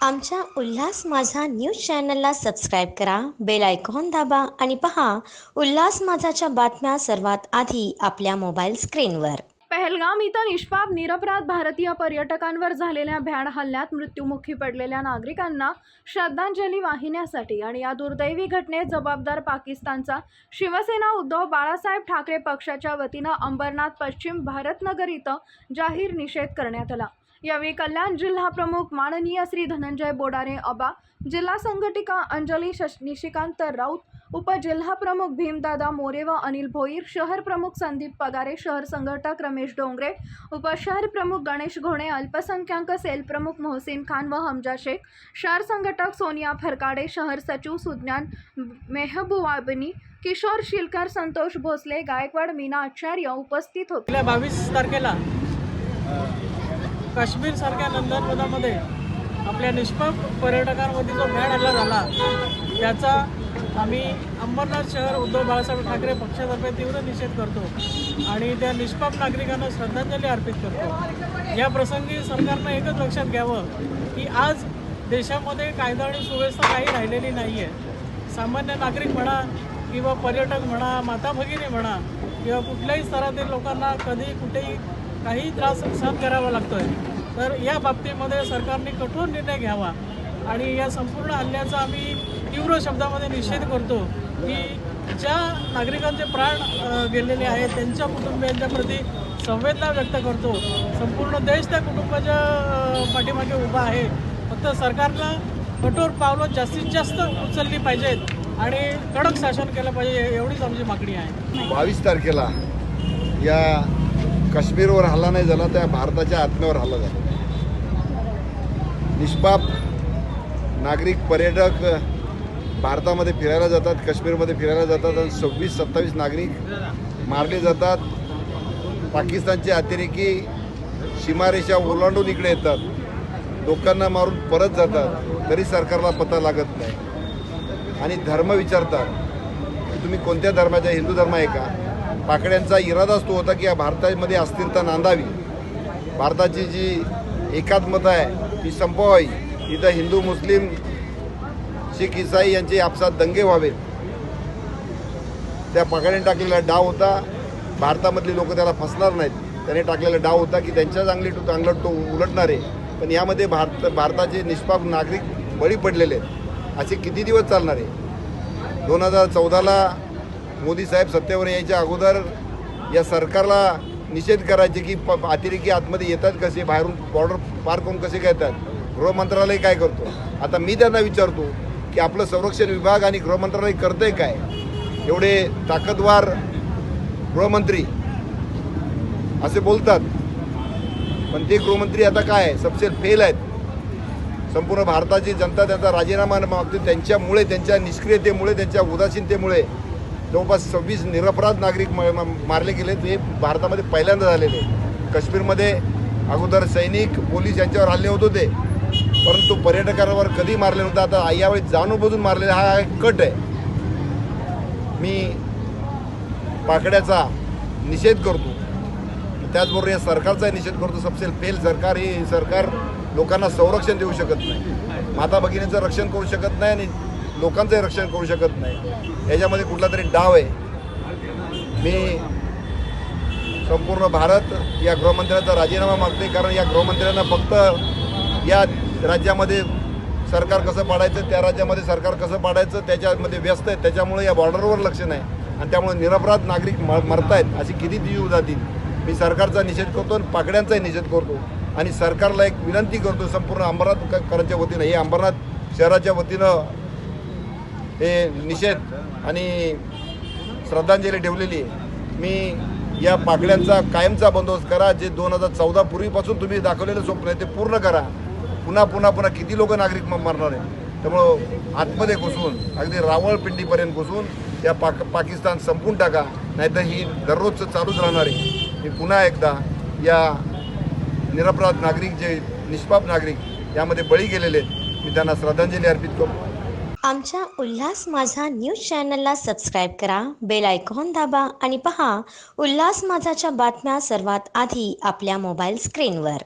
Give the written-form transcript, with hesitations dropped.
आमच्या उल्हास माझा न्यूज चॅनलला सबस्क्राईब करा, बेल आयकॉन दाबा आणि पहा उल्हास माझाच्या बातम्या सर्वात आधी आपल्या मोबाईल स्क्रीनवर. पहलगाम इथं निष्पाप निरपराध भारतीय पर्यटकांवर झालेल्या भ्याड हल्ल्यात मृत्युमुखी पडलेल्या नागरिकांना श्रद्धांजली वाहिण्यासाठी आणि या दुर्दैवी घटनेत जबाबदार पाकिस्तानचा शिवसेना उद्धव बाळासाहेब ठाकरे पक्षाच्या वतीनं अंबरनाथ पश्चिम भारतनगर इथं जाहीर निषेध करण्यात आला। यावेळी कल्याण जिल्हा प्रमुख माननीय श्री धनंजय बोडारे अबा, जिल्हा संघटिका अंजली निशिकांत राऊत, उपजिल्हा प्रमुख भीमदादा मोरे व अनिल भोईर, शहर प्रमुख संदीप पगारे, शहर संघटक रमेश डोंगरे, उपशहर प्रमुख गणेश घोणे, अल्पसंख्याक सेल प्रमुख मोहसिन खान व हमजा शेख, शहर संघटक सोनिया फरकाडे, शहर सचिव सुज्ञान मेहबूबाबनी, किशोर शिलकर, संतोष भोसले, गायकवाड, मीना आचार्य उपस्थित होते। 22 तारखेला काश्मीर सारख्या नंदनवनामध्ये आपल्या निष्पाप पर्यटकांवरती जो भ्याड हल्ला झाला त्याचा आम्ही अंबरनाथ शहर उद्धव बाळासाहेब ठाकरे पक्षातर्फे तीव्र निषेध करतो आणि त्या निष्पाप नागरिकांना श्रद्धांजली अर्पित करतो। या प्रसंगी सरकारनं एकच लक्षात घ्यावं की आज देशामध्ये कायदा आणि सुव्यवस्था काही राहिलेली नाही आहे। सामान्य नागरिक म्हणा किंवा पर्यटक म्हणा, माता भगिनी म्हणा किंवा कुठल्याही स्तरातील लोकांना कधी कुठेही काही त्रास सहन करावा लागतो आहे। तर या बाबतीमध्ये सरकारने कठोर निर्णय घ्यावा आणि या संपूर्ण हल्ल्याचा आम्ही तीव्र शब्दामध्ये निषेध करतो की ज्या नागरिकांचे प्राण गेलेले आहेत त्यांच्या कुटुंबियांच्या प्रती संवेदना व्यक्त करतो। संपूर्ण देश त्या कुटुंबाच्या पाठीमागे उभा आहे। फक्त सरकारनं कठोर पावलं जास्तीत जास्त उचलली पाहिजेत आणि कडक शासन केलं पाहिजे, एवढीच आमची मागणी आहे। 22 तारखेला या काश्मीरवर हल्ला नाही झाला, त्या भारताच्या आत्म्यावर हल्ला झाला। निष्पाप नागरिक पर्यटक भारतामध्ये फिरायला जातात, काश्मीरमध्ये फिरायला जातात आणि 26-27 नागरिक मारले जातात। पाकिस्तानचे अतिरेकी सीमारेषा ओलांडून इकडे येतात, लोकांना मारून परत जातात, तरी सरकारला पत्ता लागत नाही आणि धर्म विचारतात की तुम्ही कोणत्या धर्माचा, हिंदू धर्म आहे का? पाकड्यांचा इरादाच तो होता की या भारतामध्ये अस्थिरता नांदावी, भारताची जी एकात्मता आहे ती संपवावी, इथं हिंदू मुस्लिम शीख इसाई यांचे आपसात दंगे व्हावेत। त्या पाकड्यांनी टाकलेला डाव होता, भारतामधली लोक त्याला फसणार नाहीत, त्याने टाकलेला डाव होता की त्यांच्या चांगलं तो उलटणार आहे। पण यामध्ये भारताचे निष्पाप नागरिक बळी पडलेले आहेत। असे किती दिवस चालणार आहे? 2014ला मोदी साहेब सत्तेवर यायच्या अगोदर या सरकारला निषेध करायचे की अतिरेकी आतमध्ये येतात कसे, बाहेरून बॉर्डर पार करून कसे येतात, गृह मंत्रालय काय करतो? आता मी त्यांना विचारतो की आपलं संरक्षण विभाग आणि गृह मंत्रालय करतंय काय? एवढे ताकदवार गृहमंत्री असे बोलतात, पण ते गृहमंत्री आता काय आहे, सबसे फेल आहेत। संपूर्ण भारताची जनता त्यांचा राजीनामा मागते, त्यांच्यामुळे, त्यांच्या निष्क्रियतेमुळे, त्यांच्या उदासीनतेमुळे जवळपास 26 निरपराध नागरिक मारले गेले। हे भारतामध्ये पहिल्यांदा झालेले। काश्मीरमध्ये अगोदर सैनिक, पोलीस यांच्यावर हल्ले होत होते, परंतु पर्यटकांवर कधी मारले नव्हते। आता यावेळी जाणून मारलेला हा एक कट आहे। मी पाकड्याचा निषेध करतो, त्याचबरोबर या सरकारचा निषेध करतो। सबसे फेल सरकार, हे सरकार लोकांना संरक्षण देऊ शकत नाही, माता भगिनींचं रक्षण करू शकत नाही आणि लोकांचंही रक्षण करू शकत नाही। याच्यामध्ये कुठला तरी डाव आहे। मी संपूर्ण भारत या गृहमंत्र्यांचा राजीनामा मागते, कारण या गृहमंत्र्यांना फक्त या राज्यामध्ये सरकार कसं पाडायचं, त्या राज्यामध्ये सरकार कसं पाडायचं त्याच्यामध्ये व्यस्त आहे। त्याच्यामुळे या बॉर्डरवर लक्ष नाही आणि त्यामुळे निरपराध नागरिक मरतायत। अशी किती जीव जातील? मी सरकारचा निषेध करतो आणि पाकड्यांचाही निषेध करतो आणि सरकारला एक विनंती करतो संपूर्ण अंबरनाथकरांच्या वतीनं, हे अंबरनाथ शहराच्या वतीनं हे निषेध आणि श्रद्धांजली ठेवलेली आहे। मी या पाकड्यांचा कायमचा बंदोबस्त करा। जे 2014 पूर्वीपासून तुम्ही दाखवलेलं स्वप्न आहे ते पूर्ण करा। पुन्हा किती लोक नागरिक मरणार आहे? त्यामुळं आतमध्ये घुसून, अगदी रावळपिंडीपर्यंत घुसून या पाकिस्तान संपून टाका, नाहीतर ही दररोजचं चालूच राहणार आहे। मी पुन्हा एकदा या निरपराध नागरिक, जे निष्पाप नागरिक यामध्ये बळी गेलेले आहेत, मी त्यांना श्रद्धांजली अर्पित करतो। आमच्या उल्हास माझा न्यूज चॅनलला सबस्क्राईब करा, बेल आयकॉन दाबा आणि पहा उल्हास माझाच्या बातम्या सर्वात आधी आपल्या मोबाईल स्क्रीनवर।